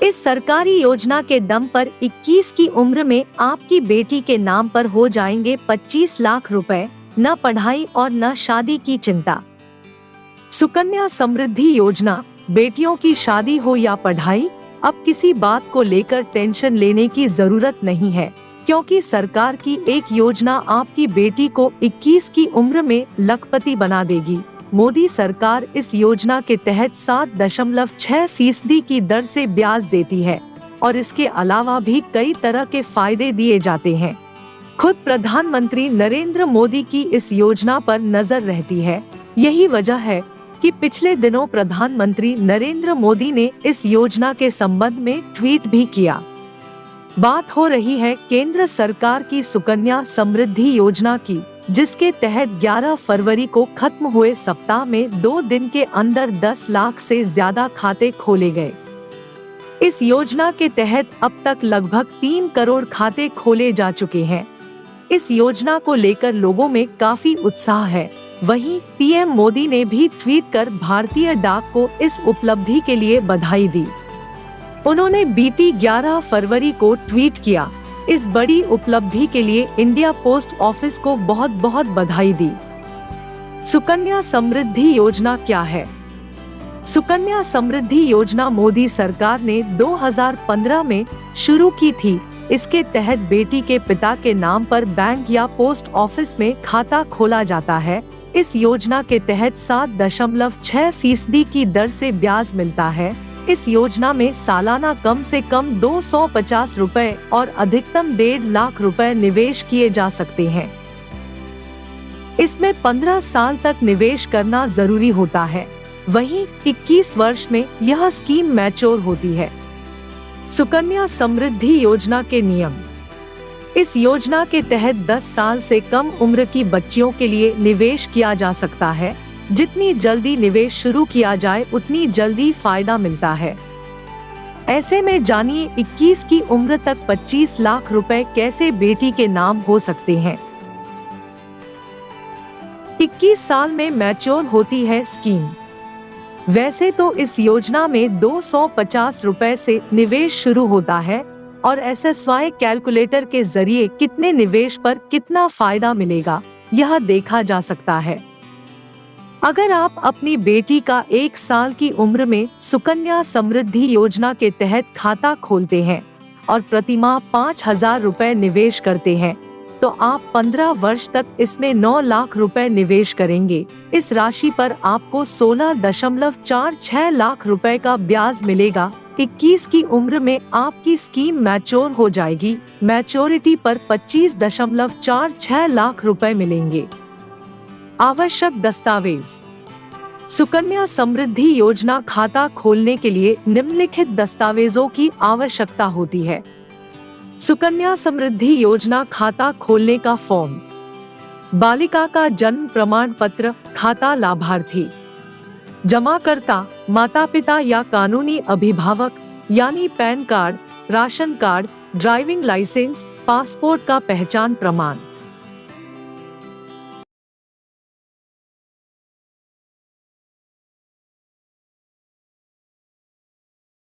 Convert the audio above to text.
इस सरकारी योजना के दम पर 21 की उम्र में आपकी बेटी के नाम पर हो जाएंगे 25 लाख रुपए। न पढ़ाई और न शादी की चिंता। सुकन्या समृद्धि योजना, बेटियों की शादी हो या पढ़ाई, अब किसी बात को लेकर टेंशन लेने की जरूरत नहीं है, क्योंकि सरकार की एक योजना आपकी बेटी को 21 की उम्र में लखपति बना देगी। मोदी सरकार इस योजना के तहत 7.6% की दर से ब्याज देती है और इसके अलावा भी कई तरह के फायदे दिए जाते हैं। खुद प्रधानमंत्री नरेंद्र मोदी की इस योजना पर नजर रहती है। यही वजह है कि पिछले दिनों प्रधानमंत्री नरेंद्र मोदी ने इस योजना के संबंध में ट्वीट भी किया। बात हो रही है केंद्र सरकार की सुकन्या समृद्धि योजना की, जिसके तहत 11 फरवरी को खत्म हुए सप्ताह में 2 दिन के अंदर 10 लाख से ज्यादा खाते खोले गए। इस योजना के तहत अब तक लगभग 3 करोड़ खाते खोले जा चुके हैं। इस योजना को लेकर लोगों में काफी उत्साह है। वहीं पीएम मोदी ने भी ट्वीट कर भारतीय डाक को इस उपलब्धि के लिए बधाई दी। उन्होंने बीती 11 फरवरी को ट्वीट किया, इस बड़ी उपलब्धि के लिए इंडिया पोस्ट ऑफिस को बहुत बहुत बधाई दी। सुकन्या समृद्धि योजना क्या है? सुकन्या समृद्धि योजना मोदी सरकार ने 2015 में शुरू की थी। इसके तहत बेटी के पिता के नाम पर बैंक या पोस्ट ऑफिस में खाता खोला जाता है। इस योजना के तहत 7.6% की दर से ब्याज मिलता है। इस योजना में सालाना कम से कम 250 रुपए और अधिकतम 1.5 लाख रुपए निवेश किए जा सकते हैं। इसमें 15 साल तक निवेश करना जरूरी होता है। वहीं 21 वर्ष में यह स्कीम मैच्योर होती है। सुकन्या समृद्धि योजना के नियम। इस योजना के तहत 10 साल से कम उम्र की बच्चियों के लिए निवेश किया जा सकता है। जितनी जल्दी निवेश शुरू किया जाए उतनी जल्दी फायदा मिलता है। ऐसे में जानिए 21 की उम्र तक 25 लाख रुपए कैसे बेटी के नाम हो सकते हैं। 21 साल में मैच्योर होती है स्कीम। वैसे तो इस योजना में 250 रुपए से निवेश शुरू होता है और SSY कैलकुलेटर के जरिए कितने निवेश पर कितना फायदा मिलेगा यह देखा जा सकता है। अगर आप अपनी बेटी का 1 साल की उम्र में सुकन्या समृद्धि योजना के तहत खाता खोलते हैं और प्रतिमाह 5,000 रुपए निवेश करते हैं, तो आप 15 वर्ष तक इसमें 9 लाख रुपए निवेश करेंगे। इस राशि पर आपको 16.46 लाख रुपए का ब्याज मिलेगा। 21 की उम्र में आपकी स्कीम मैच्योर हो जाएगी। मैच्योरिटी पर 25.46 लाख रुपए मिलेंगे। आवश्यक दस्तावेज। सुकन्या समृद्धि योजना खाता खोलने के लिए निम्नलिखित दस्तावेजों की आवश्यकता होती है। सुकन्या समृद्धि योजना खाता खोलने का फॉर्म, बालिका का जन्म प्रमाण पत्र, खाता लाभार्थी, जमाकर्ता माता पिता या कानूनी अभिभावक यानी pan card, ration card, driving licence, passport का पहचान प्रमाण।